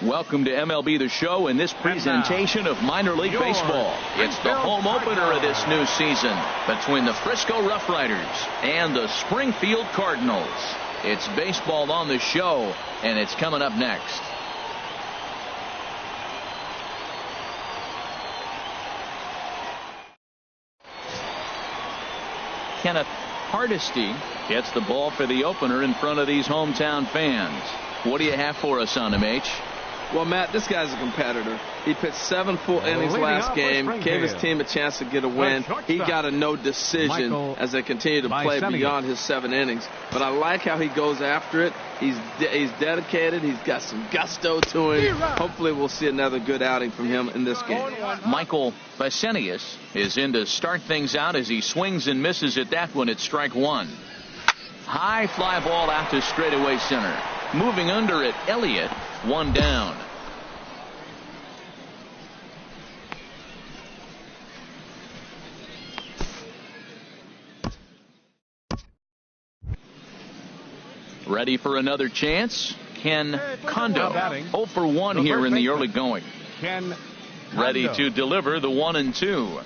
Welcome to MLB The Show and this presentation of minor league baseball. It's the home opener of this new season between the Frisco Rough Riders and the Springfield Cardinals. It's baseball on the show, and it's coming up next. Kenneth Hardesty gets the ball for the opener in front of these hometown fans. What do you have for us on him, H? Well, Matt, this guy's a competitor. He pitched 7 full innings last game, gave his team a chance to get a win. He got a no decision as they continue to play beyond his 7 innings. But I like how he goes after it. He's dedicated. He's got some gusto to him. Hopefully we'll see another good outing from him in this game. Michael Bisce is in to start things out as he swings and misses at that one at strike 1. High fly ball out to straightaway center. Moving under it, Elliott, 1 down. Ready for another chance? Ken Kondo, 0 for 1 here in the early going. Ready to deliver the 1-2.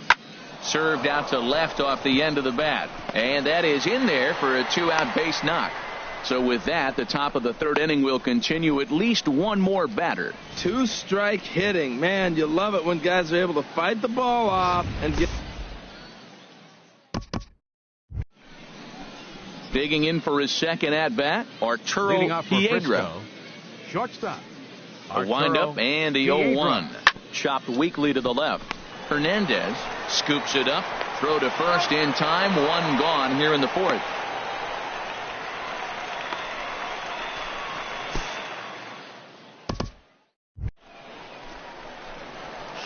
Served out to left off the end of the bat. And that is in there for a 2-out base knock. So with that, the top of the 3rd inning will continue. At least one more batter. 2-strike hitting. Man, you love it when guys are able to fight the ball off and get. Digging in for his second at-bat, Arturo Piedra. Shortstop. A windup and the 0-1. Chopped weakly to the left. Hernandez scoops it up. Throw to first in time. 1 gone here in the 4th.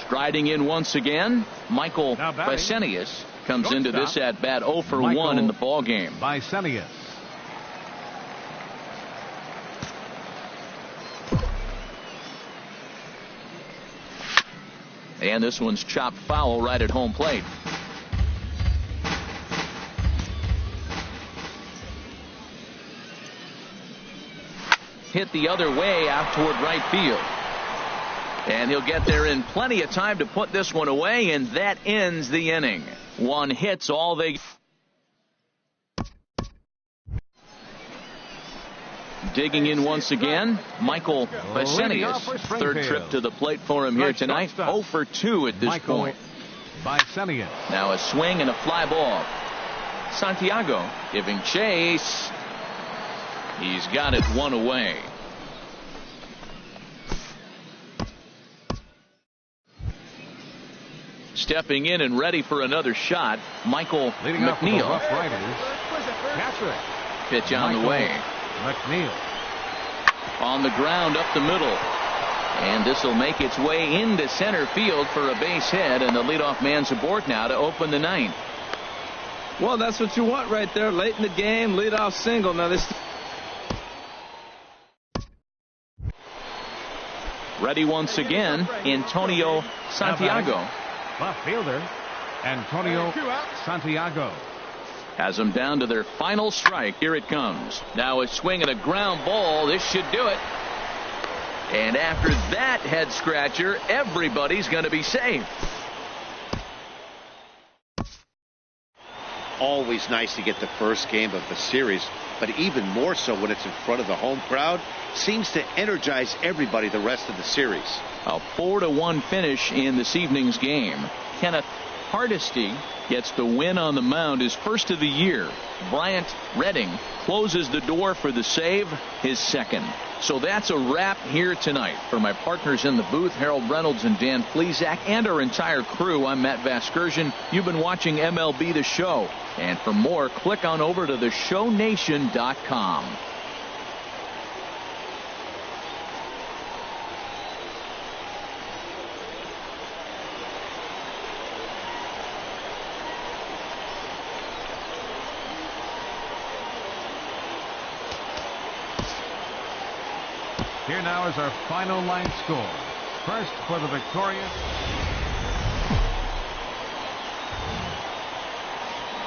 Striding in once again, Michael Bisce comes into this at bat 0 for 1 in the ball game. Bisce. And this one's chopped foul right at home plate. Hit the other way out toward right field. And he'll get there in plenty of time to put this one away, and that ends the inning. 1 hit's all they. Digging in once again, Michael Bisce. 3rd trip to the plate for him here tonight. 0 for 2 at this point. Now a swing and a fly ball. Santiago giving chase. He's got it 1 away. Stepping in and ready for another shot, Michael McNeil. Pitch on the way. McNeil. On the ground up the middle. And this will make its way into center field for a base hit, and the leadoff man's aboard now to open the 9th. Well, that's what you want right there. Late in the game, leadoff single. Now this. Ready once again, Antonio Santiago. Left fielder, Antonio Santiago. Has them down to their final strike. Here it comes. Now a swing and a ground ball. This should do it. And after that head scratcher, everybody's going to be safe. Always nice to get the first game of the series, but even more so when it's in front of the home crowd. Seems to energize everybody the rest of the series. A 4-1 finish in this evening's game. Kenneth Hardesty gets the win on the mound, his first of the year. Bryant Redding closes the door for the save, his second. So that's a wrap here tonight. For my partners in the booth, Harold Reynolds and Dan Plesac, and our entire crew, I'm Matt Vasgersian. You've been watching MLB The Show. And for more, click on over to theshownation.com. Here now is our final line score. First for the victorious.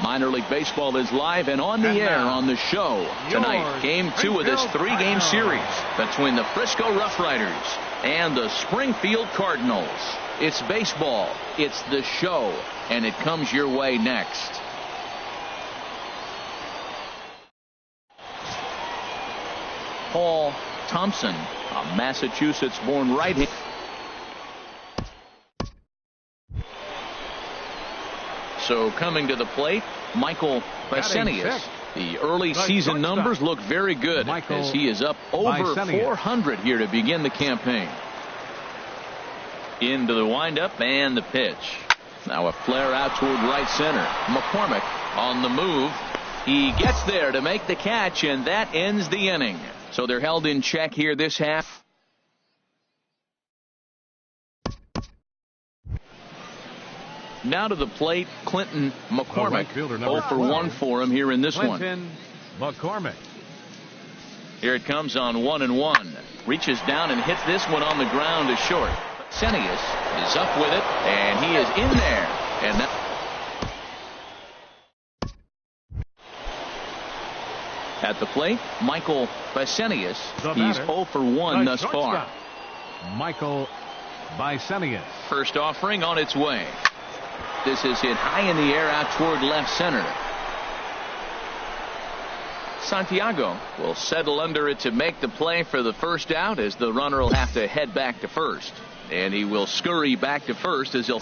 Minor League Baseball is live and on the air on the show tonight. Game 2 of this 3-game series between the Frisco Rough Riders and the Springfield Cardinals. It's baseball, it's the show, and it comes your way next. Paul Thompson, a Massachusetts-born right-hander. So coming to the plate, Michael Bisce. The early season numbers look very good as he is up over 400 here to begin the campaign. Into the windup and the pitch. Now a flare out toward right center. McCormick on the move. He gets there to make the catch, and that ends the inning. So they're held in check here this half. Now to the plate, Clinton McCormick. 0 for 1 for him here in this one. McCormick. Here it comes on 1-1. Reaches down and hits this one on the ground to short. Senius is up with it, and he is in there. And that at the plate, Michael Bisce. He's 0 for 1 thus far. Michael Bisce. First offering on its way. This is hit high in the air out toward left center. Santiago will settle under it to make the play for the first out, as the runner will have to head back to first. And he will scurry back to first as he'll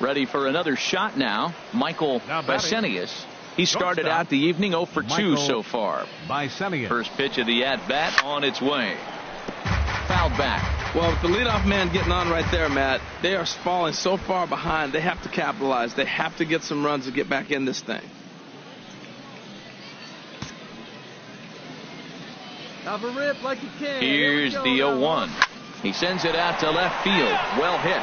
ready for another shot now. Michael Bisce. He started out the evening 0 for 2 so far. First pitch of the at-bat on its way. Fouled back. Well, with the leadoff man getting on right there, Matt, they are falling so far behind. They have to capitalize. They have to get some runs to get back in this thing. Here's the 0-1. He sends it out to left field. Well hit.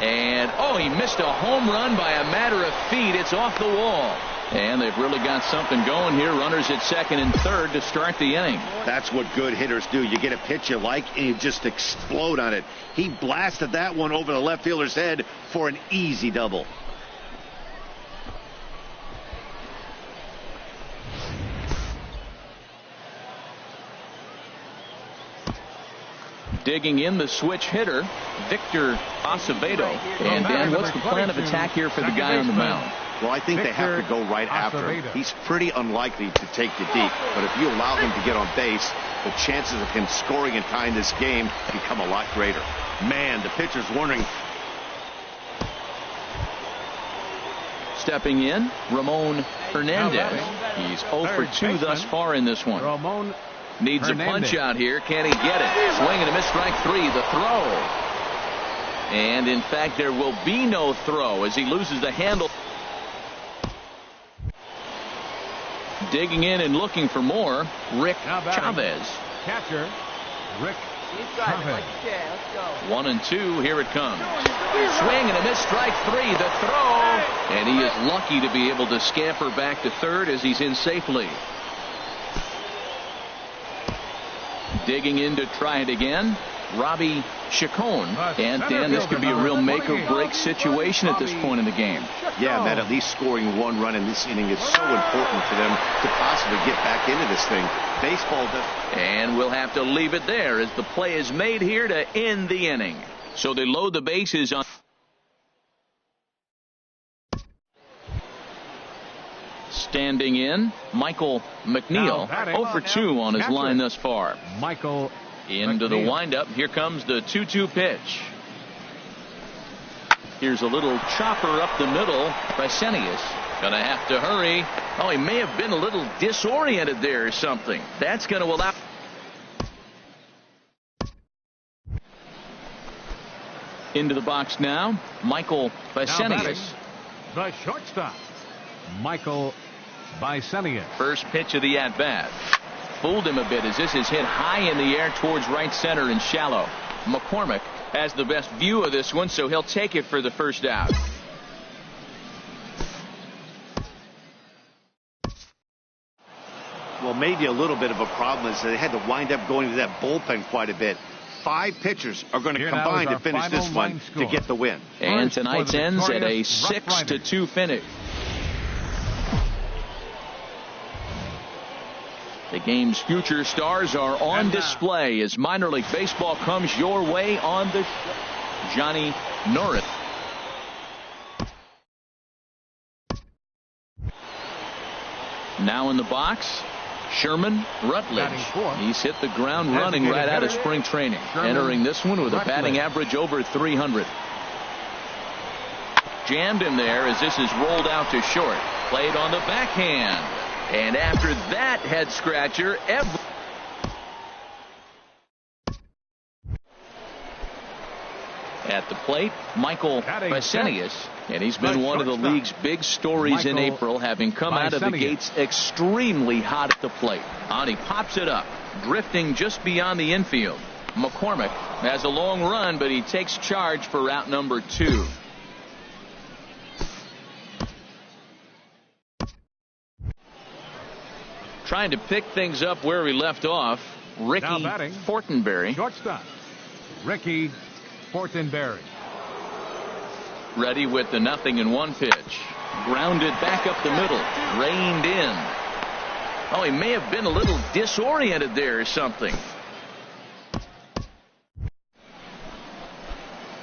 And, he missed a home run by a matter of feet. It's off the wall. And they've really got something going here. Runners at second and third to start the inning. That's what good hitters do. You get a pitch you like, and you just explode on it. He blasted that one over the left fielder's head for an easy double. Digging in the switch hitter, Victor Acevedo. And Dan, what's the plan of attack here for the guy on the mound? Well, I think they have to go right after him. He's pretty unlikely to take you deep, but if you allow him to get on base, the chances of him scoring and tying this game become a lot greater. Man, the pitcher's wondering. Stepping in, Ramon Hernandez. He's 0 for 2 thus far in this one. Needs a punch out here. Can he get it? Swing and a miss, strike 3. The throw. And in fact, there will be no throw as he loses the handle. Digging in and looking for more, Rick Chavez. Catcher, Rick Chavez. 1-2. Here it comes. Swing and a miss, strike 3. The throw. And he is lucky to be able to scamper back to third as he's in safely. Digging in to try it again, Robbie Chacon. And Dan, this could be a real make or break situation at this point in the game. Yeah, Matt, at least scoring one run in this inning is so important for them to possibly get back into this thing. Baseball does. And we'll have to leave it there as the play is made here to end the inning. So they load the bases on. Standing in, Michael McNeil, 0 for 2 on his line thus far. Michael into the windup. Here comes the 2-2 pitch. Here's a little chopper up the middle by Senius. Gonna have to hurry. He may have been a little disoriented there or something. That's going to allow. Into the box now, Michael Bisce. The shortstop, Michael Bisce. First pitch of the at-bat. Fooled him a bit as this is hit high in the air towards right center and shallow. McCormick has the best view of this one, so he'll take it for the first out. Well, maybe a little bit of a problem is they had to wind up going to that bullpen quite a bit. 5 pitchers are going to combine to finish this one to get the win. And tonight's ends at a 6-2 finish. The game's future stars are on display as minor league baseball comes your way on the show. Johnny Norris. Now in the box, Sherman Rutledge. He's hit the ground running right out of spring training. Entering this one with a batting average over 300. Jammed him there as this is rolled out to short. Played on the backhand. And after that head scratcher, at the plate, Michael Bisce, and he's been one of the league's big stories in April, having come out of the gates extremely hot at the plate. And he pops it up, drifting just beyond the infield. McCormick has a long run, but he takes charge for route number 2. Trying to pick things up where we left off, Ricky Fortenberry. Shortstop, Ricky Fortenberry. Ready with the 0-1 pitch. Grounded back up the middle. Reined in. Oh, he may have been a little disoriented there or something.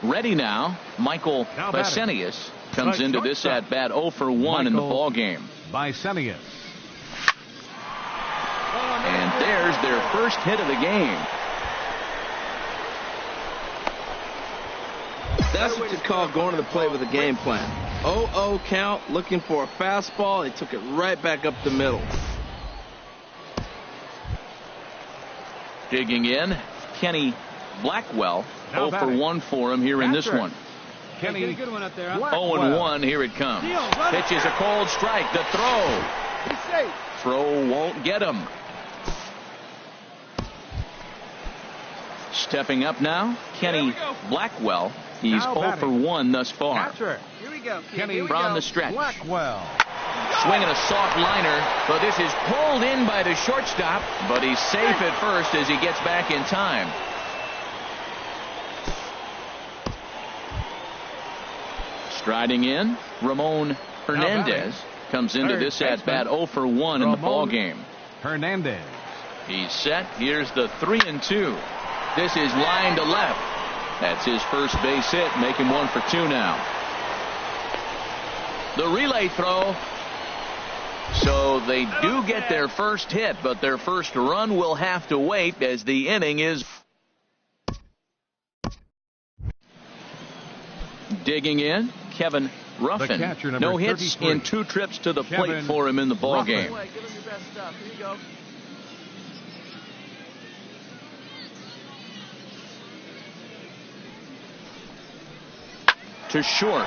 Ready now. Michael Bisce comes into this at bat 0 for 1 in the ball game. Bisce. And there's their first hit of the game. That's what you call going to the plate with a game plan. 0-0 count, looking for a fastball. He took it right back up the middle. Digging in, Kenny Blackwell. 0 for 1 for him here in this one. Kenny 0-1, here it comes. Pitches a cold strike. The throw. Throw won't get him. Stepping up now, Kenny Blackwell. He's 0 for 1 thus far. Here we go. Kenny from the stretch. Blackwell. Swinging a soft liner, but this is pulled in by the shortstop, but he's safe at first as he gets back in time. Striding in, Ramon Hernandez comes into this at bat 0 for 1 in the ball game. Hernandez. He's set. Here's the 3-2. This is line to left. That's his first base hit, making 1 for 2 now. The relay throw. So they do get their first hit, but their first run will have to wait as the inning is. Digging in, Kevin Ruffin. No hits in 2 trips to the plate for him in the ball game. Give him your best stuff. Here you go. To short.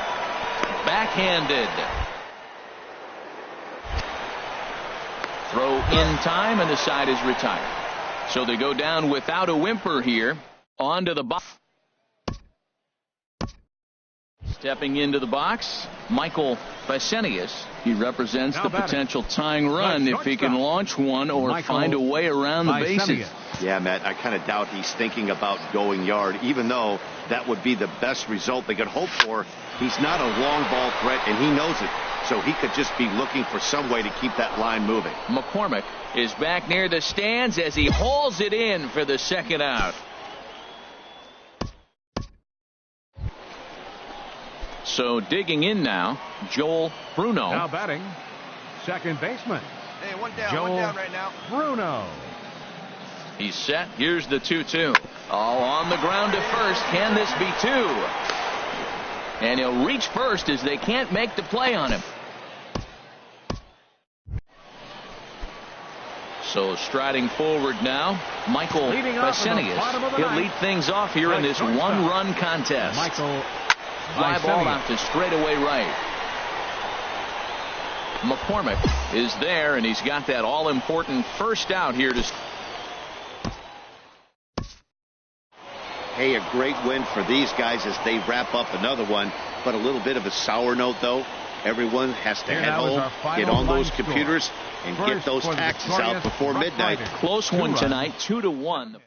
Backhanded. Throw in time, and the side is retired. So they go down without a whimper here. On to the box. Stepping into the box, Michael Bisce. He represents the potential tying run if he can launch one or find a way around the bases. Yeah, Matt, I kind of doubt he's thinking about going yard, even though that would be the best result they could hope for. He's not a long ball threat, and he knows it. So he could just be looking for some way to keep that line moving. McCormick is back near the stands as he hauls it in for the second out. So digging in now, Joel Bruno. Now batting, second baseman. Hey, one down right now. Bruno. He's set. Here's the 2-2. All on the ground to first. Can this be 2? And he'll reach first as they can't make the play on him. So striding forward now, Michael Bisce. He'll lead things off here in this one-run contest. Fly ball out to straightaway right. McCormick is there, and he's got that all-important first out here to. Hey, a great win for these guys as they wrap up another one, but a little bit of a sour note, though. Everyone has to head home, get on those computers, and get those taxes out before midnight. Close one tonight, 2-1.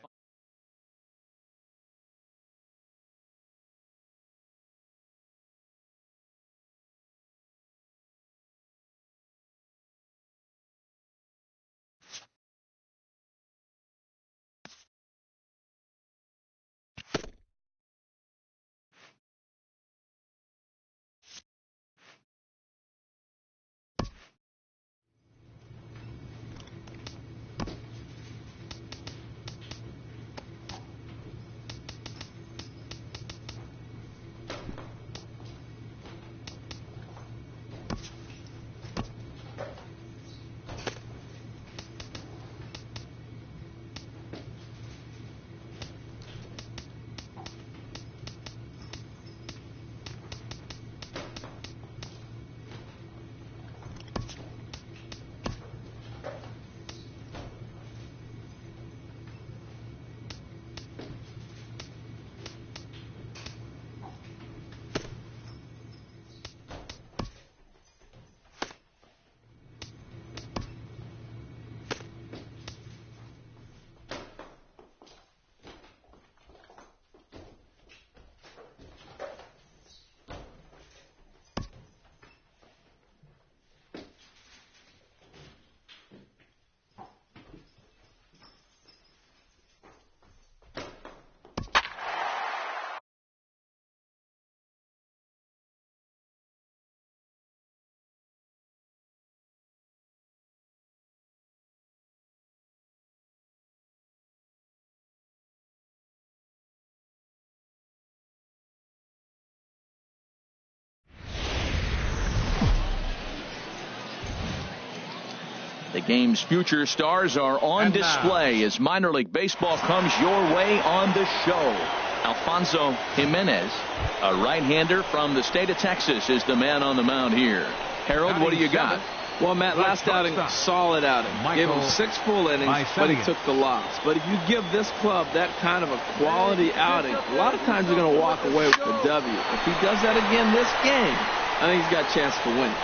The game's future stars are on display as minor league baseball comes your way on the show. Alfonso Jimenez, a right-hander from the state of Texas, is the man on the mound here. Harold, what do you got? Well, Matt, last outing, solid outing. Gave him 6 full innings, but he took the loss. But if you give this club that kind of a quality outing, a lot of times you're going to walk away with the W. If he does that again this game, I think he's got a chance to win.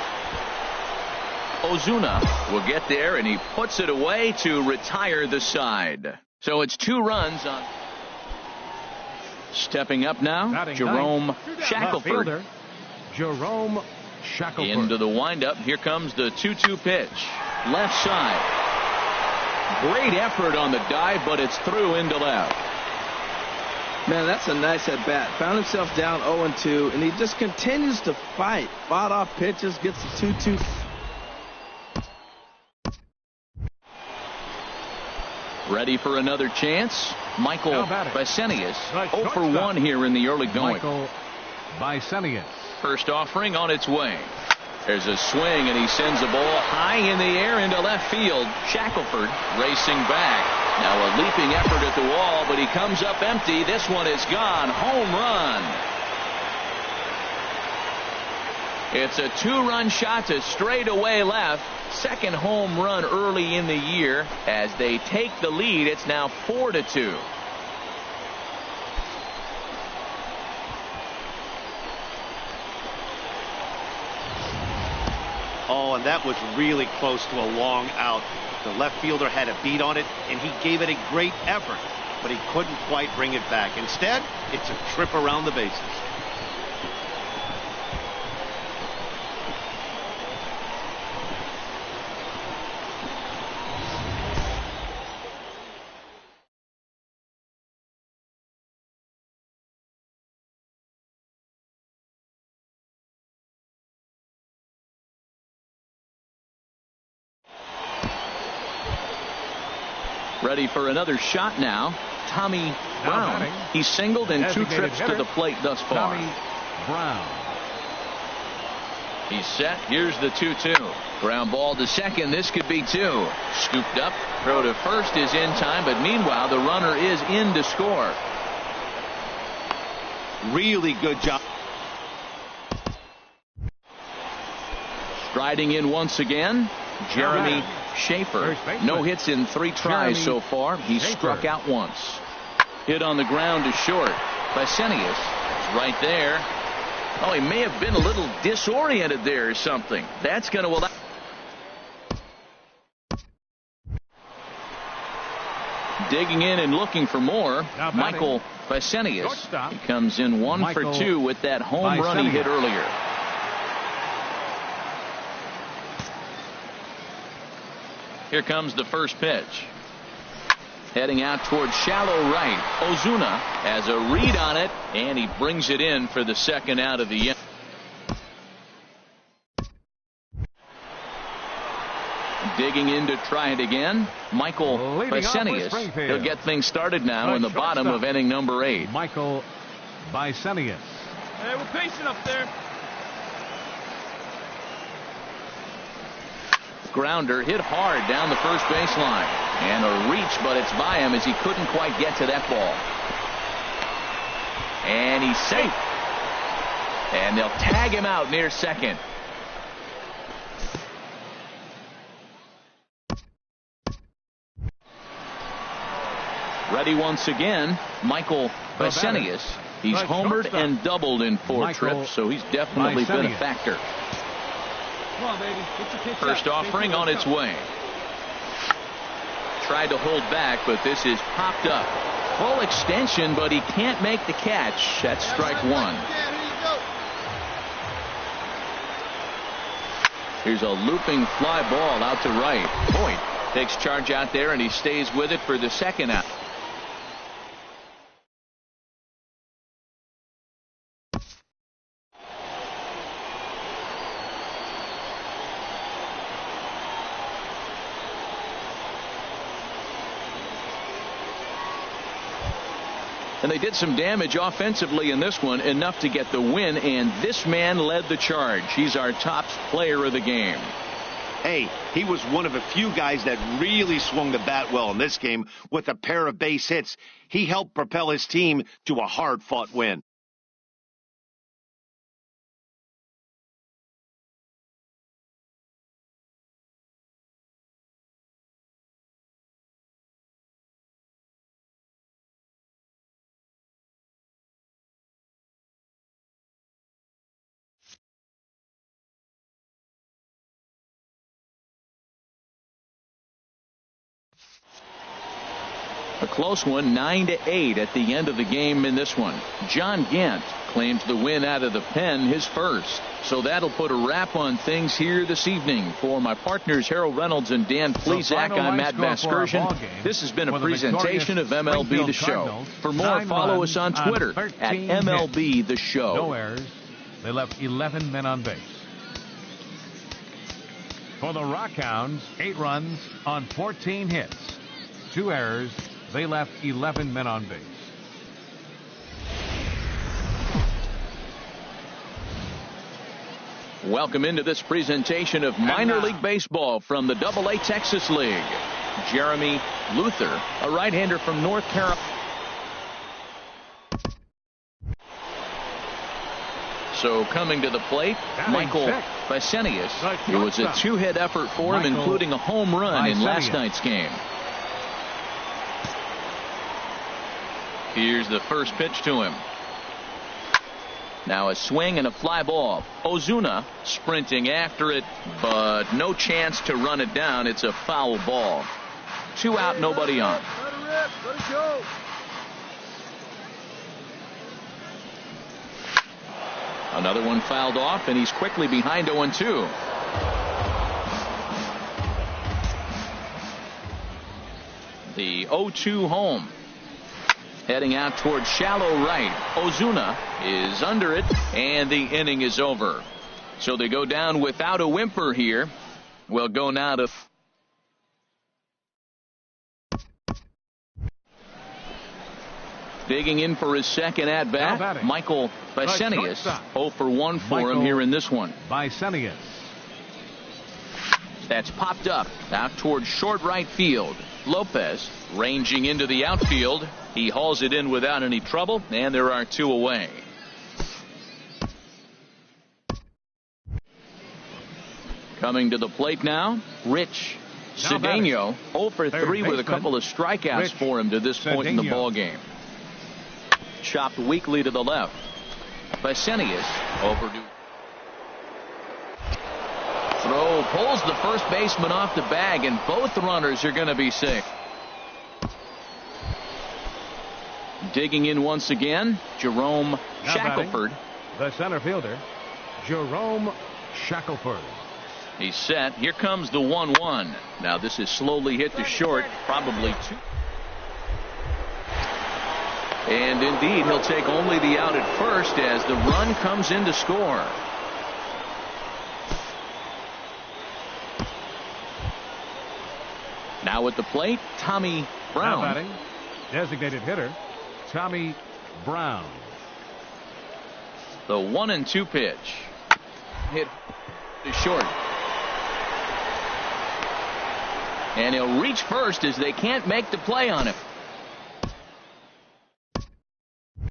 Ozuna will get there, and he puts it away to retire the side. So it's 2 runs on. Stepping up now, Jerome Shackelford. Jerome Shackelford. Into the windup. Here comes the 2-2 pitch. Left side. Great effort on the dive, but it's through into left. Man, that's a nice at bat. Found himself down 0-2, and he just continues to fight. Fought off pitches, gets the 2-2. Ready for another chance. Michael Bisce, 0 for 1 here in the early going. Michael Bisce. First offering on its way. There's a swing, and he sends the ball high in the air into left field. Shackelford racing back. Now a leaping effort at the wall, but he comes up empty. This one is gone. Home run. It's a 2-run shot to straightaway left. Second home run early in the year. As they take the lead, it's now 4-2. Oh, and that was really close to a long out. The left fielder had a beat on it, and he gave it a great effort, but he couldn't quite bring it back. Instead, it's a trip around the bases. Ready for another shot now. Tommy Brown. He's singled in 2 trips to the plate thus far. Tommy Brown. He's set. Here's the 2-2. Ground ball to second. This could be 2. Scooped up. Throw to first is in time, but meanwhile the runner is in to score. Really good job. Striding in once again, Jeremy Schaefer. No hits in 3 tries so far. He's struck out once. Hit on the ground to short. Bisce is right there. Oh, he may have been a little disoriented there or something. That's going to allow. Digging in and looking for more. Michael Bisce. He comes in 1 for 2 with that home run he hit earlier. Here comes the first pitch. Heading out towards shallow right. Ozuna has a read on it, and he brings it in for the second out of the inning. Digging in to try it again. Michael Bisce. He'll get things started now in the bottom of inning number 8. Michael Bisce. Hey, we're pacing up there. Grounder hit hard down the first baseline, and a reach, but it's by him as he couldn't quite get to that ball. And he's safe, and they'll tag him out near second. Ready once again, Michael Bisce. He's homered and doubled in 4 trips, so he's definitely been a factor. Come on, baby. Get your pitch First up. offering on its way. Tried to hold back, but this is popped up. Full extension, but he can't make the catch. That's strike 1. Here's a looping fly ball out to right. Point takes charge out there, and he stays with it for the second out. And they did some damage offensively in this one, enough to get the win, and this man led the charge. He's our top player of the game. Hey, he was one of a few guys that really swung the bat well in this game with a pair of base hits. He helped propel his team to a hard-fought win. A close one, 9-8 at the end of the game in this one. John Gant claims the win out of the pen, his first. So that'll put a wrap on things here this evening. For my partners Harold Reynolds and Dan Plesac, I'm Matt Vasgersian. This has been a presentation of MLB The Show. For more, follow us on Twitter at MLB The Show. No errors. They left 11 men on base. For the Rockhounds, 8 runs on 14 hits. 2 errors. They left 11 men on base. Welcome into this presentation of minor league baseball from the AA Texas League. Jeremy Luther, a right-hander from North Carolina. So coming to the plate, Michael Bisce. It was a 2-hit effort for him, including a home run in last night's game. Here's the first pitch to him. Now a swing and a fly ball. Ozuna sprinting after it, but no chance to run it down. It's a foul ball. 2 out, nobody on. Another one fouled off, and he's quickly behind 0-2. The 0-2 home. Heading out towards shallow right. Ozuna is under it, and the inning is over. So they go down without a whimper here. We'll go now to digging in for his second at-bat, Michael Bisce. 0 for 1 for him here in this one. Bisce. That's popped up out towards short right field. Lopez ranging into the outfield. He hauls it in without any trouble, and there are 2 away. Coming to the plate now, Rich Cedeno. 0 for 3 with a couple of strikeouts for him to this point in the ball game. Chopped weakly to the left. Bisce overdue. Throw pulls the first baseman off the bag, and both runners are going to be safe. Digging in once again, Jerome Shackelford. The center fielder, Jerome Shackelford. He's set. Here comes the 1-1. Now this is slowly hit to short, probably 2. And indeed, he'll take only the out at first as the run comes in to score. Now at the plate, Tommy Brown. Now batting, designated hitter, Tommy Brown. The 1-2 pitch. Hit to short. And he'll reach first as they can't make the play on him.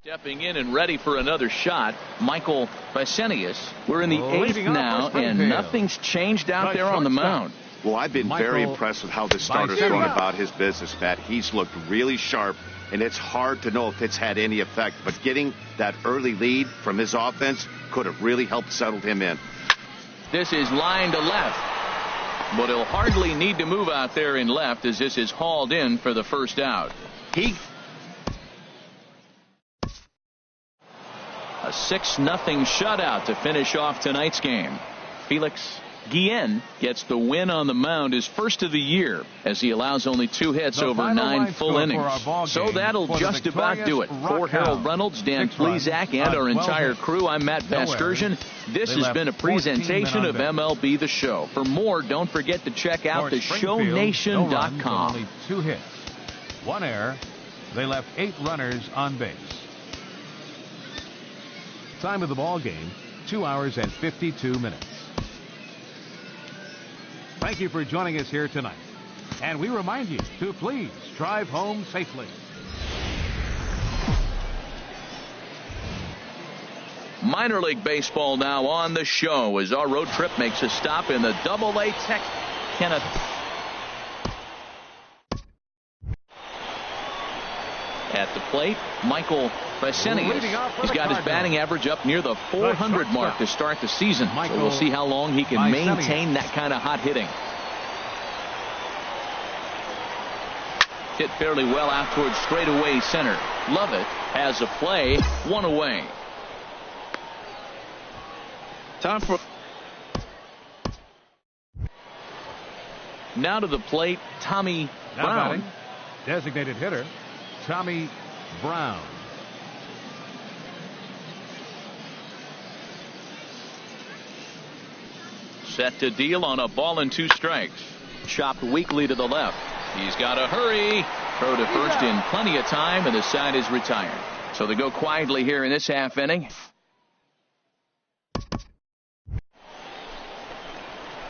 Stepping in and ready for another shot, Michael Bisce. We're in the 8th now, and nothing's changed out there on the mound. Well, I've been very impressed with how this starter's going about his business, Matt. He's looked really sharp, and it's hard to know if it's had any effect. But getting that early lead from his offense could have really helped settle him in. This is line to left, but he'll hardly need to move out there in left as this is hauled in for the first out. A 6-0 shutout to finish off tonight's game. Felix Guillen gets the win on the mound, his first of the year, as he allows only 2 hits over 9 full innings. So that'll just about do it. For Harold Reynolds, Dan Plesac, and our entire crew, I'm Matt Vasgersian. This has been a presentation of MLB The Show. For more, don't forget to check out theshownation.com. Only 2 hits, 1 error. They left 8 runners on base. Time of the ball game, 2 hours and 52 minutes. Thank you for joining us here tonight. And we remind you to please drive home safely. Minor League Baseball now on the show as our road trip makes a stop in the Double-A Tech. Kenneth. At the plate, Michael Bisce. He's got his batting average up near the 400 mark to start the season. So we'll see how long he can maintain that kind of hot hitting. Hit fairly well out towards straightaway center. Lovett has a play, one away. Time for. Now to the plate, Tommy Brown. Designated hitter, Tommy Brown. Set to deal on a ball and 2 strikes. Chopped weakly to the left. He's got to hurry. Throw to first in plenty of time, and the side is retired. So they go quietly here in this half inning.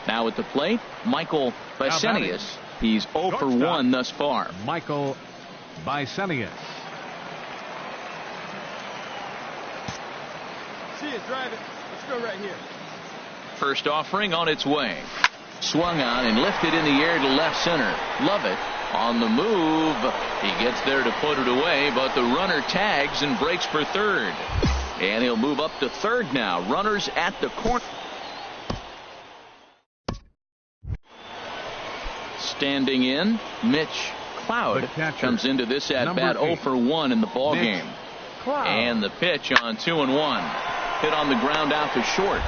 Now at the plate, Michael Bisce. He's 0 for 1 thus far. Michael Bisce. See it, drive it. Let's go right here. First offering on its way. Swung on and lifted in the air to left center. Lovett on the move. He gets there to put it away, but the runner tags and breaks for third. And he'll move up to third now. Runners at the corner. Standing in, Mitch Cloud comes into this at bat 0 for 1 in the ball game. And the pitch on 2-1. Hit on the ground out to short.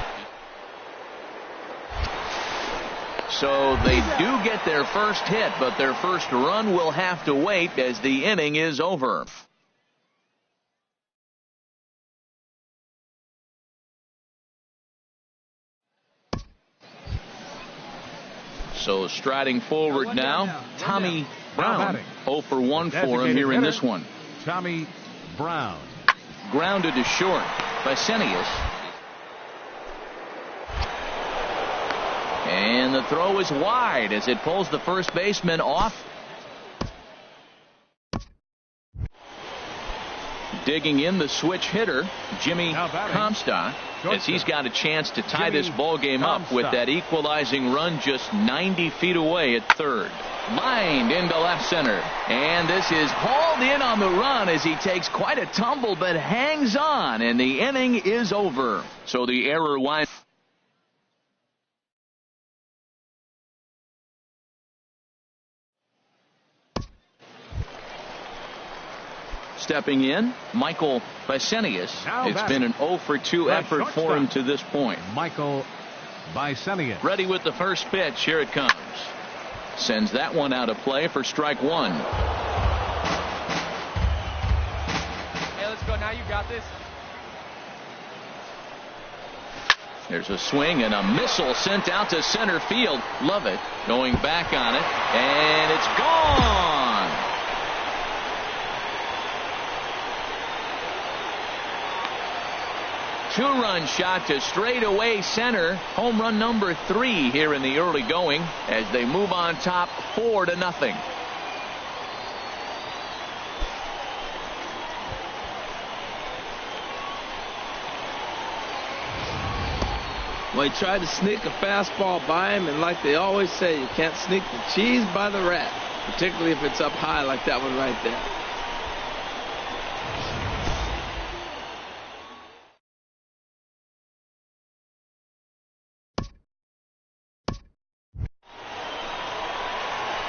So they do get their first hit, but their first run will have to wait as the inning is over. So striding forward now, Tommy Brown. 0 for 1 for him here in this one. Tommy Brown. Grounded to short by Bisce. And the throw is wide as it pulls the first baseman off. Digging in the switch hitter, Jimmy Comstock, as he's got a chance to tie this ball game up with that equalizing run just 90 feet away at third. Lined into left center. And this is hauled in on the run as he takes quite a tumble but hangs on, and the inning is over. So the error winds. Stepping in, Michael Bisce. It's been an 0 for 2 effort for him to this point. Michael Bisce. Ready with the first pitch. Here it comes. Sends that one out of play for strike 1. Hey, let's go now. You got this. There's a swing and a missile sent out to center field. Lovett going back on it, and it's gone. Two-run shot to straightaway center. Home run number 3 here in the early going as they move on top 4-0. Well, he tried to sneak a fastball by him, and like they always say, you can't sneak the cheese by the rat, particularly if it's up high like that one right there.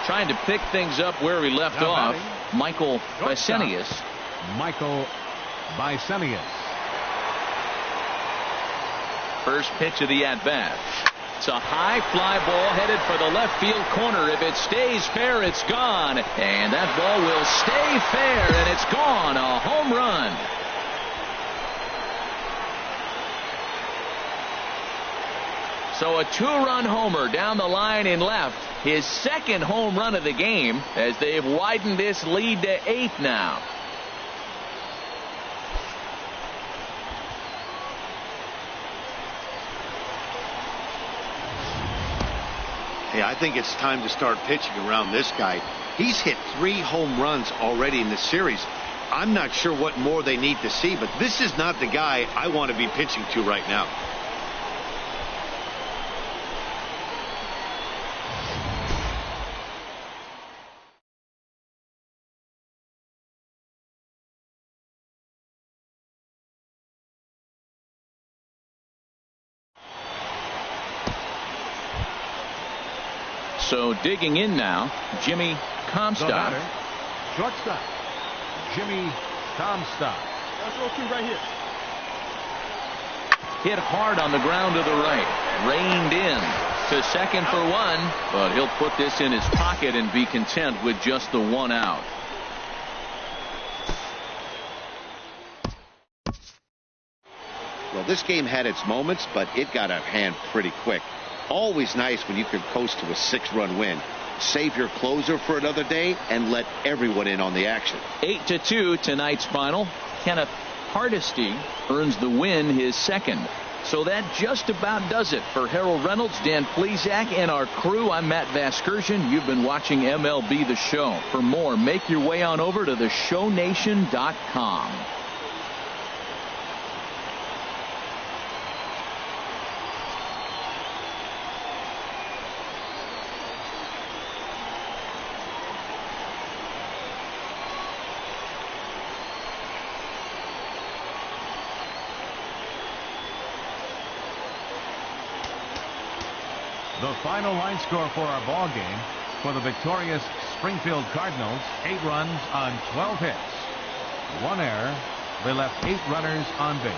Trying to pick things up where we left off, Michael Bisce. Michael Bisce. First pitch of the at-bat. It's a high fly ball headed for the left field corner. If it stays fair, it's gone. And that ball will stay fair, and it's gone. A home run. So a 2-run homer down the line in left. His second home run of the game as they've widened this lead to 8 now. Yeah, I think it's time to start pitching around this guy. He's hit 3 home runs already in this series. I'm not sure what more they need to see, but this is not the guy I want to be pitching to right now. So digging in now, Jimmy Comstock. Shortstop, Jimmy Comstock. Let's go two right here. Hit hard on the ground to the right. Reined in to second for 1, but he'll put this in his pocket and be content with just the 1 out. Well, this game had its moments, but it got out of hand pretty quick. Always nice when you can coast to a 6-run win. Save your closer for another day and let everyone in on the action. 8-2 tonight's final. Kenneth Hardesty earns the win, his second. So that just about does it for Harold Reynolds, Dan Plesac, and our crew. I'm Matt Vasgersian. You've been watching MLB The Show. For more, make your way on over to theshownation.com. The final line score for our ball game for the victorious Springfield Cardinals: 8 runs on 12 hits, 1 error. They left 8 runners on base.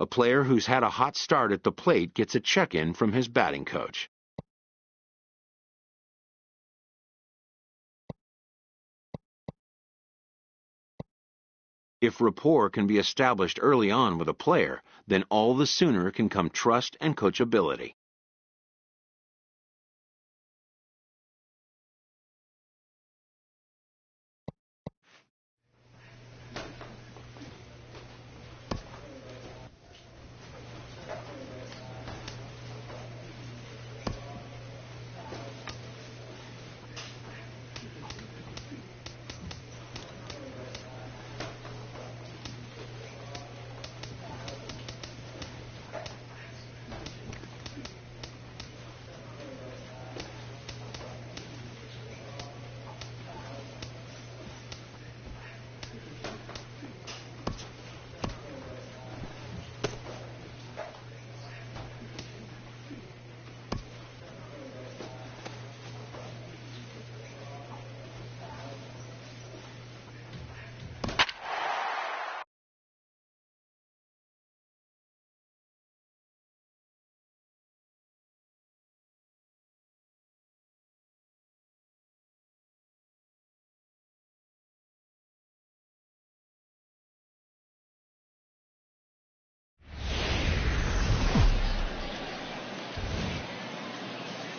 A player who's had a hot start at the plate gets a check-in from his batting coach. If rapport can be established early on with a player, then all the sooner can come trust and coachability.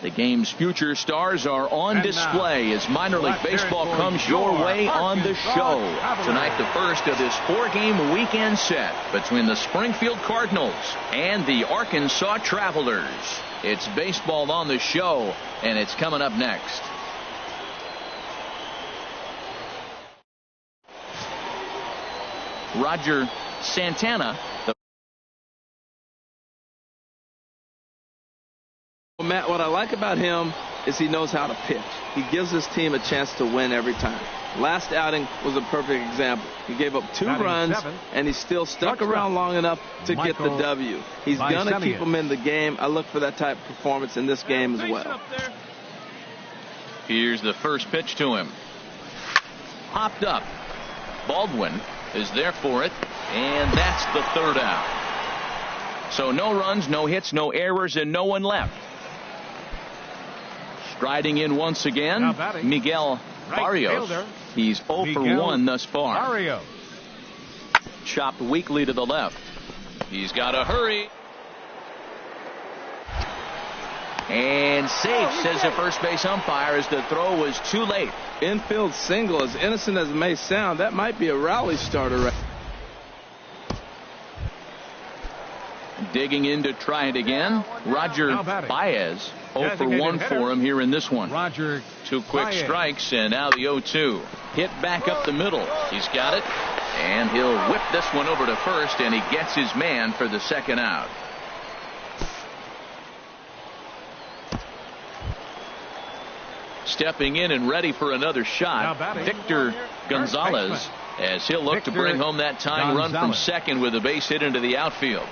The game's future stars are on display as minor league baseball comes your way on the show. Tonight, the first of this 4-game weekend set between the Springfield Cardinals and the Arkansas Travelers. It's baseball on the show, and it's coming up next. Roger Santana. Matt, what I like about him is he knows how to pitch. He gives his team a chance to win every time. Last outing was a perfect example. He gave up 2 runs, and he still stuck around long enough to get the W. He's going to keep them in the game. I look for that type of performance in this game as well. Here's the first pitch to him. Popped up. Baldwin is there for it, and that's the 3rd out. So no runs, no hits, no errors, and no one left. Striding in once again, Miguel Barrios. He's 0 for 1 thus far. Barrios. Chopped weakly to the left. He's got to hurry. And safe, says the first base umpire, as the throw was too late. Infield single, as innocent as it may sound, that might be a rally starter. Digging in to try it again. Roger Baez. 0 for 1 for him here in this one. Roger 2 quick Baez. strikes, and now the 0-2. Hit back up the middle. He's got it. And he'll whip this one over to first, and he gets his man for the second out. Stepping in and ready for another shot, Victor Gonzalez, as he'll look to bring home that tying run from second with a base hit into the outfield.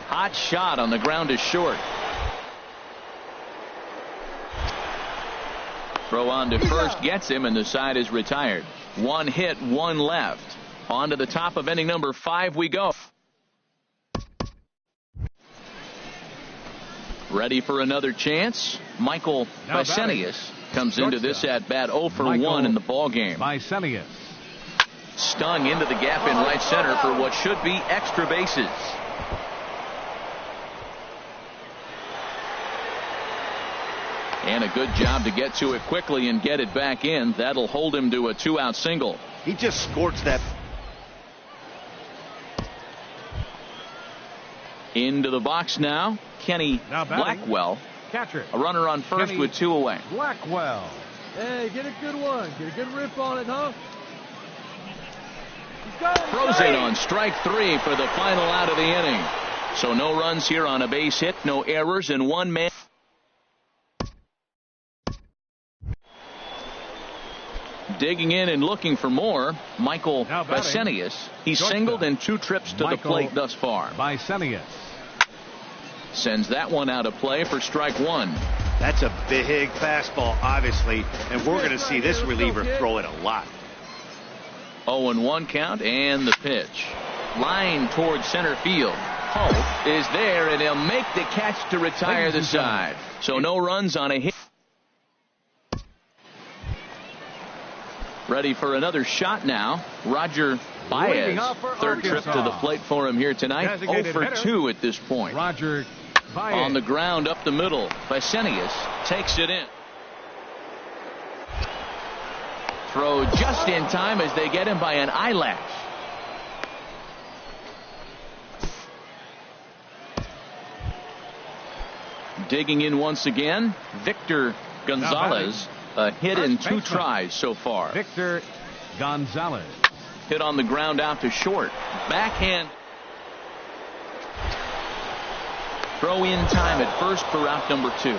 Hot shot on the ground is short. Throw on to first gets him, and the side is retired. 1 hit, 1 left. On to the top of inning number 5 we go. Ready for another chance. Michael Bisce comes into this at bat 0 for 1 in the ball game. Bisce. Stung into the gap in right center for what should be extra bases. And a good job to get to it quickly and get it back in. That'll hold him to a 2-out single. He just scorched that. Into the box now, Kenny Blackwell. Catcher. A runner on first Kenny with 2 away. Blackwell. Hey, get a good one. Get a good rip on it, huh? Throws it on strike 3 for the final out of the inning. So no runs here on a base hit, no errors, and 1 man. Digging in and looking for more, Michael Bisce. He's singled in 2 trips to the plate thus far. Bisce. Sends that one out of play for strike 1. That's a big fastball, obviously, and we're going to see this reliever throw it a lot. 0-1 count, and the pitch. Line towards center field. Holt is there, and he'll make the catch to retire the side. So no runs on a hit. Ready for another shot now. Roger Baez. 3rd trip to the plate for him here tonight. 0 for 2 at this point. Roger Baez. On the ground up the middle. Bisce takes it in. Throw just in time as they get him by an eyelash. Digging in once again, Victor Gonzalez. A hit in 2 tries so far. Victor Gonzalez. Hit on the ground out to short. Backhand. Throw in time at first for out number 2.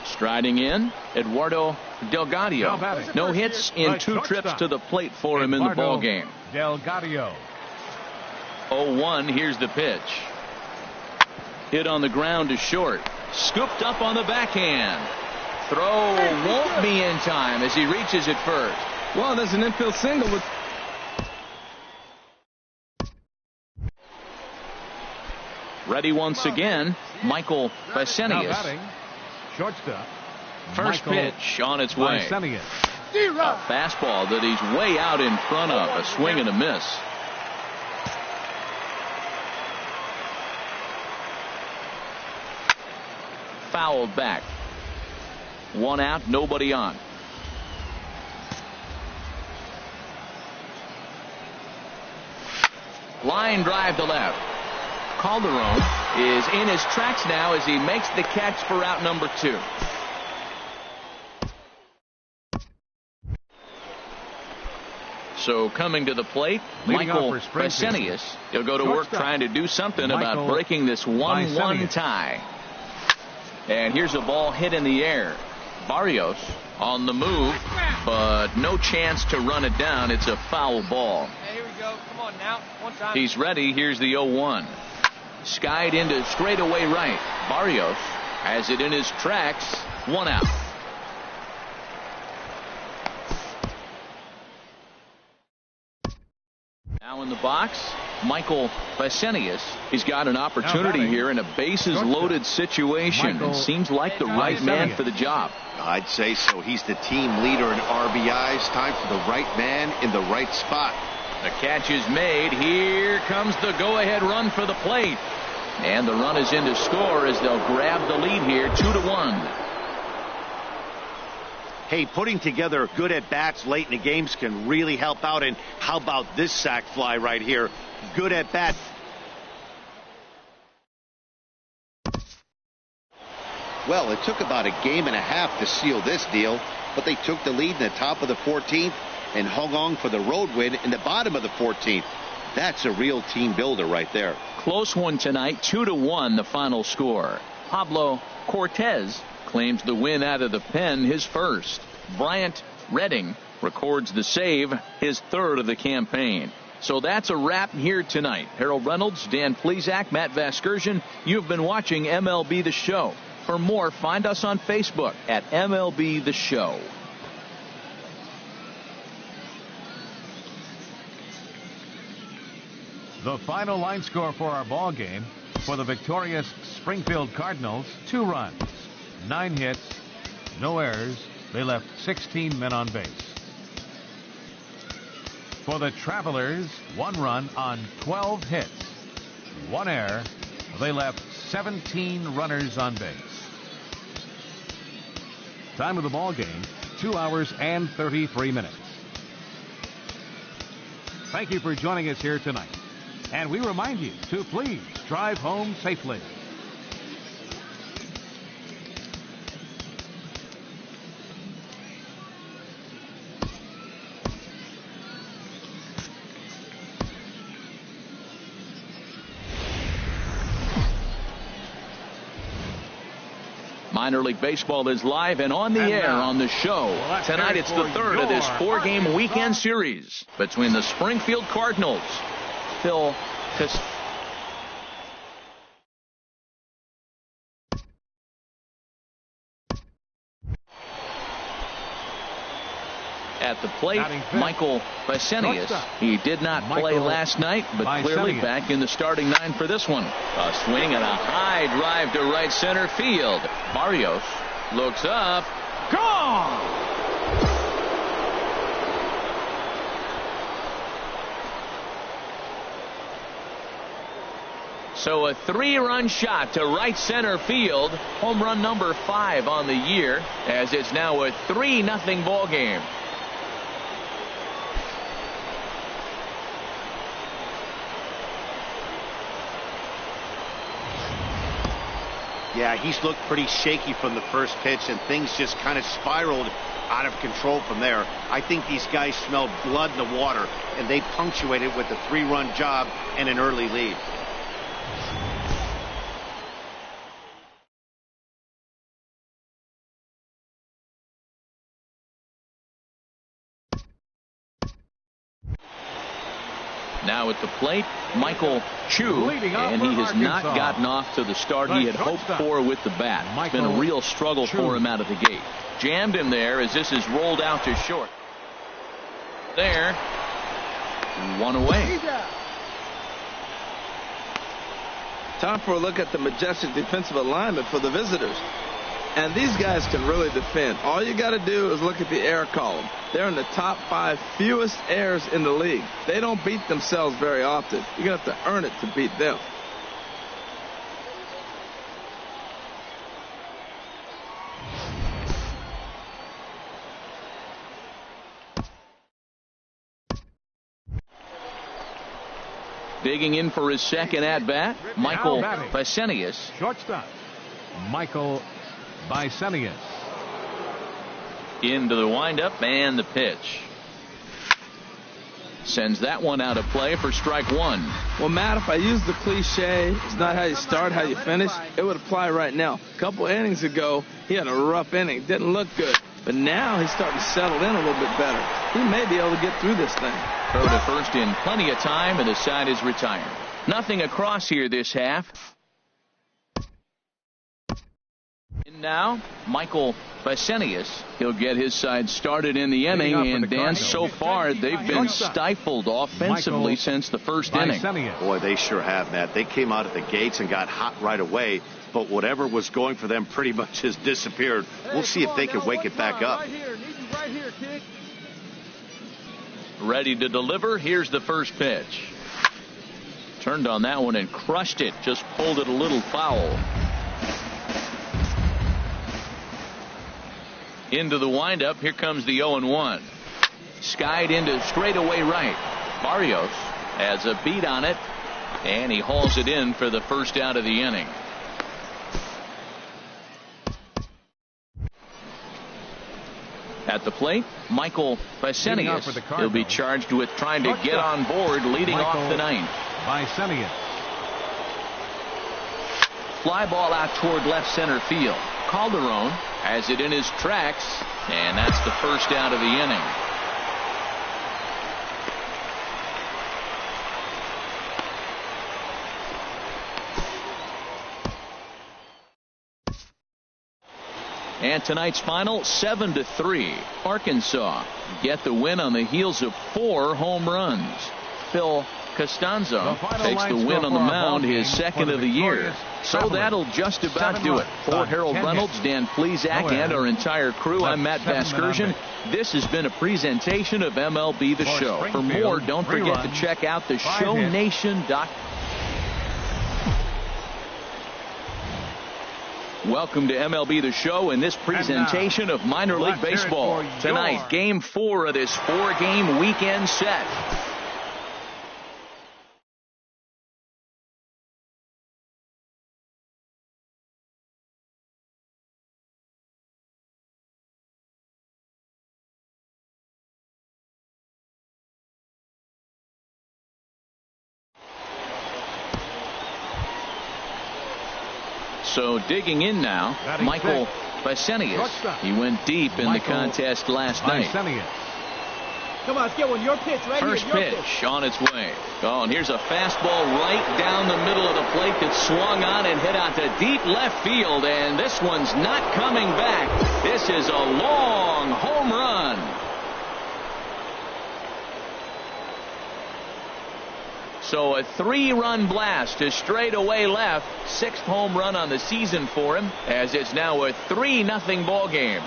Striding in, Eduardo Delgado. No hits in 2 trips to the plate for him in the ball game. Delgado. 0-1. Here's the pitch. Hit on the ground to short. Scooped up on the backhand. Throw won't be in time as he reaches it first. Well, there's an infield single with. Ready once again, Michael Bisce. Shortstop. First pitch on its way. A fastball that he's way out in front of. A swing and a miss. Fouled back. 1 out, nobody on. Line drive to left. Calderon is in his tracks now as he makes the catch for out number 2. So coming to the plate, Michael Bisce. He'll go to work trying to do something about breaking this 1-1 tie. And here's a ball hit in the air. Barrios on the move, but no chance to run it down. It's a foul ball. Hey, here we go. Come on now. One time. He's ready. Here's the 0-1. Skied into straightaway right. Barrios has it in his tracks. 1 out. Now in the box, Michael Bisce. He's got an opportunity here in a bases-loaded situation and seems like the right man for the job. I'd say so. He's the team leader in RBIs. Time for the right man in the right spot. The catch is made. Here comes the go-ahead run for the plate. And the run is in to score as they'll grab the lead here, 2-1. Hey, putting together good at-bats late in the games can really help out. And how about this sac fly right here? Good at-bat. Well, it took about a game and a half to seal this deal, but they took the lead in the top of the 14th and hung on for the road win in the bottom of the 14th. That's a real team builder right there. Close one tonight, 2-1 the final score. Pablo Cortez claims the win out of the pen, his first. Bryant Redding records the save, his third of the campaign. So that's a wrap here tonight. Harold Reynolds, Dan Plesac, Matt Vasgersian. You've been watching MLB The Show. For more, find us on Facebook at MLB The Show. The final line score for our ball game: for the victorious Springfield Cardinals, 2 runs, 9 hits, no errors. They left 16 men on base. For the Travelers, 1 run on 12 hits, 1 error. They left 17 runners on base. Time of the ball game, 2 hours and 33 minutes. Thank you for joining us here tonight. And we remind you to please drive home safely. Minor League Baseball is live and on the air on the show. Tonight it's the third of this 4-game weekend series between the Springfield Cardinals. Phil at the plate, Michael Bisce. He did not play last night, but clearly back in the starting 9 for this one. A swing and a high drive to right center field. Barrios looks up. Gone! So a 3-run shot to right center field. Home run number 5 on the year, as it's now a 3-0 ball game. Yeah, he's looked pretty shaky from the first pitch, and things just kind of spiraled out of control from there. I think these guys smelled blood in the water, and they punctuated with a 3-run job and an early lead. Now at the plate, Michael Chu, and he has not gotten off to the start he had hoped for with the bat. It's been a real struggle for him out of the gate. Jammed him there as this is rolled out to short. There, 1 away. Time for a look at the majestic defensive alignment for the visitors. And these guys can really defend. All you got to do is look at the error column. They're in the top 5 fewest errors in the league. They don't beat themselves very often. You're going to have to earn it to beat them. Digging in for his second at-bat, Michael Bisce. Shortstop, Michael Bisce. Into the windup and the pitch. Sends that one out of play for strike 1. Well, Matt, if I use the cliche, it's not how you start, how you finish, it would apply right now. A couple innings ago, he had a rough inning. Didn't look good. But now he's starting to settle in a little bit better. He may be able to get through this thing. Throw to first in plenty of time, and the side is retired. Nothing across here this half. Now, Michael Bisce. He'll get his side started in the inning, and Dan, so far they've been stifled offensively since the first inning. Boy, they sure have, Matt. They came out at the gates and got hot right away, but whatever was going for them pretty much has disappeared. We'll see if they can wake it back up. Ready to deliver. Here's the first pitch. Turned on that one and crushed it. Just pulled it a little foul. Into the windup. Here comes the 0-1. Skied into straightaway right. Barrios has a beat on it, and he hauls it in for the first out of the inning. At the plate, Michael Bisce. He'll be charged with trying to get on board leading off the ninth. Bisce. Fly ball out toward left center field. Calderon has it in his tracks, and that's the first out of the inning. And tonight's final, 7-3. Arkansas get the win on the heels of 4 home runs. Phil Costanzo takes the win on the mound, his second of the year. So that'll just about do it. For Harold Reynolds, Dan Plesac, and our entire crew, I'm Matt Vasgersian. This has been a presentation of MLB The Show. For more, don't forget to check out theshownation.com. Welcome to MLB The Show and this presentation of Minor League Baseball. Tonight, Game 4 of this 4-game weekend set. So digging in now, Michael Bisce. He went deep in the contest last night. Come on, let's get one. Your pitch, right First here. Pitch on its way. Oh, and here's a fastball right down the middle of the plate that swung on and hit out to deep left field, and this one's not coming back. This is a long home run. So a 3-run blast to straightaway left. 6th home run on the season for him, as it's now a 3-0 ball game.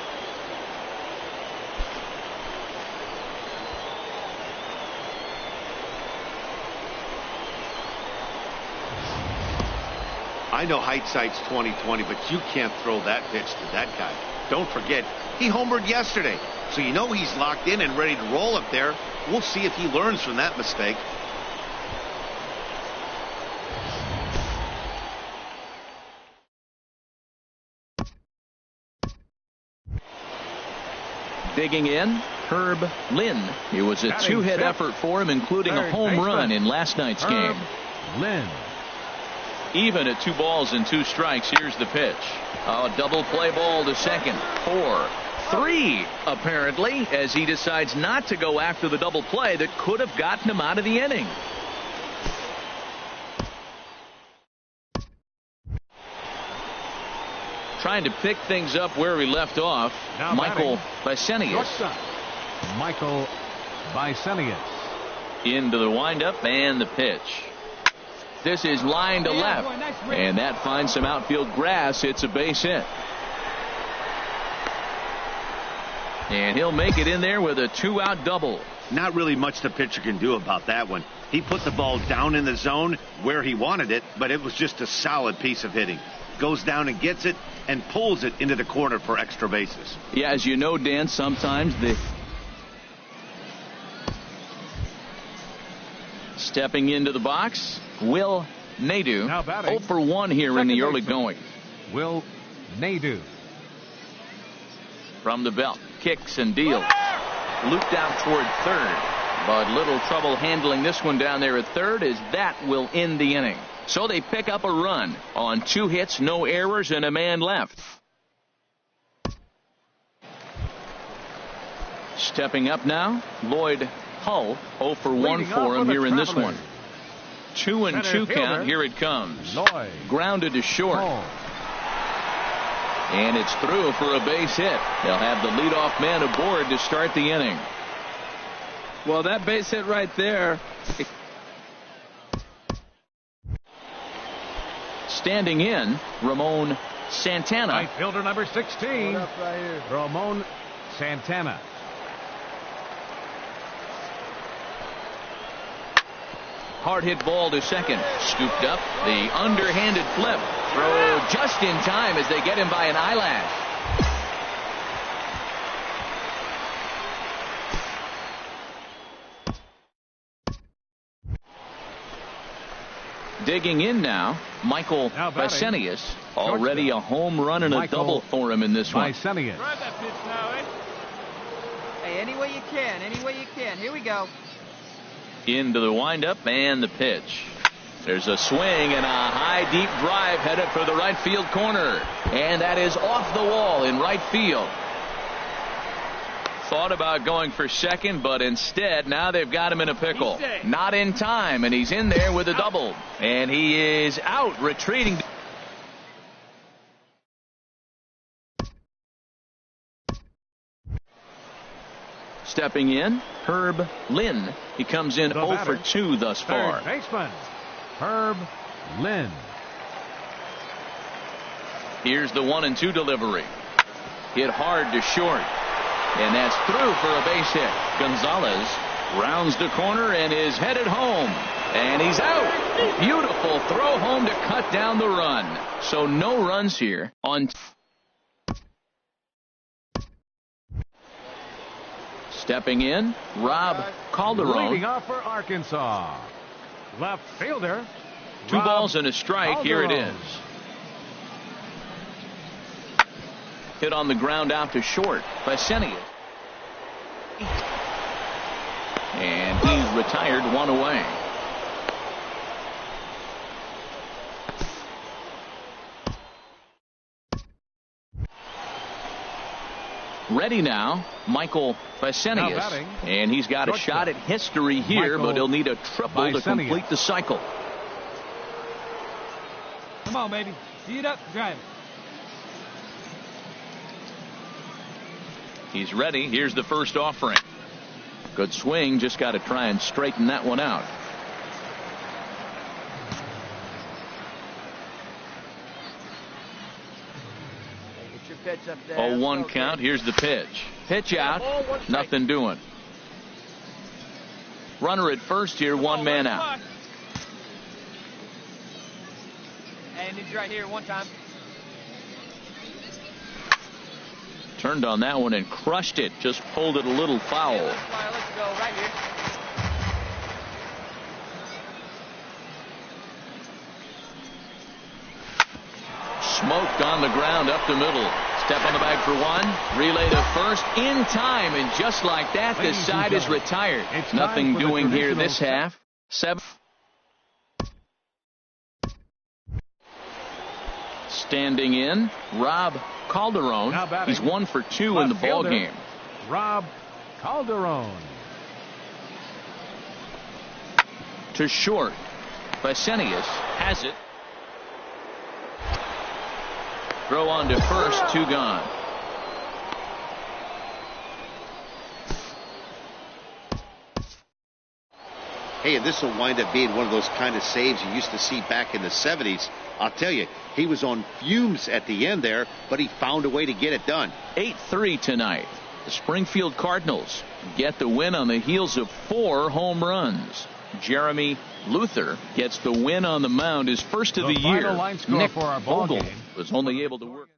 I know hindsight's 20/20, but you can't throw that pitch to that guy. Don't forget, he homered yesterday, so you know he's locked in and ready to roll up there. We'll see if he learns from that mistake. Digging in, Herb Lynn. It was a 2-hit effort for him, including a home run in last night's game. Lynn. Even at 2 balls and 2 strikes, here's the pitch. A double play ball to second. 4, 3, apparently, as he decides not to go after the double play that could have gotten him out of the inning. Trying to pick things up where we left off, now Michael Bisce. Michael Bisce. Into the windup and the pitch. This is line to left, and that finds some outfield grass. It's a base hit. And he'll make it in there with a 2-out double. Not really much the pitcher can do about that one. He put the ball down in the zone where he wanted it, but it was just a solid piece of hitting. Goes down and gets it and pulls it into the corner for extra bases. Yeah, as you know, Dan, sometimes stepping into the box, Will Nadeau. 0 for 1 here in the early going. Will Nadeau. From the belt, kicks and deals. Looped out toward third, but little trouble handling this one down there at third, as that will end the inning. So they pick up a run on 2 hits, no errors, and a man left. Stepping up now, Lloyd Hull. 0 for 1 for him here in this one. 2-2 count. Here it comes. Lloyd. Grounded to short. Hull. And it's through for a base hit. They'll have the leadoff man aboard to start the inning. Well, that base hit right there. Standing in, Ramon Santana. Right fielder number 16, Ramon Santana. Hard hit ball to second. Scooped up. The underhanded flip. Throw just in time as they get him by an eyelash. Digging in now, Michael Bisce. Already a home run and a double for him in this one. Drive that pitch now, eh? Hey, any way you can, any way you can. Here we go. Into the windup and the pitch. There's a swing and a high deep drive headed for the right field corner. And that is off the wall in right field. Thought about going for second, but instead now they've got him in a pickle. Not in time, and he's in there with a double. And he is out, retreating. Stepping in, Herb Lynn. He comes in 0 for 2 thus far. Third baseman, Herb Lynn. Here's the 1-2 delivery. Hit hard to short. And that's through for a base hit. Gonzalez rounds the corner and is headed home. And he's out. Beautiful throw home to cut down the run. So no runs here on. Stepping in, Rob Calderon. Leading off for Arkansas. Left fielder. 2 balls and a strike. Calderon. Here it is. Hit on the ground out to short by Bisce. And he's retired, 1 away. Ready now, Michael Bisce. And he's got a shot at history here, but he'll need a triple to complete the cycle. Come on, baby. Tee it up, drive it. He's ready. Here's the first offering. Good swing. Just got to try and straighten that one out. Get your pitch up there. 0-1 count. Here's the pitch. Pitch out. Nothing doing. Runner at first here. 1 man out. And it's right here 1 time. Turned on that one and crushed it. Just pulled it a little foul. Let's go right here. Smoked on the ground up the middle. Step on the bag for 1. Relay to first in time. And just like that, this side is retired. Nothing doing here this half. 7. Standing in, Rob Calderon. He's 1 for 2 in the ball game. Rob Calderon. To short. Bisce has it. Throw on to first, 2 gone. Hey, and this will wind up being one of those kind of saves you used to see back in the 70s. I'll tell you, he was on fumes at the end there, but he found a way to get it done. 8-3 tonight. The Springfield Cardinals get the win on the heels of 4 home runs. Jeremy Luther gets the win on the mound, his first of the year. Nick Vogel was only able to work.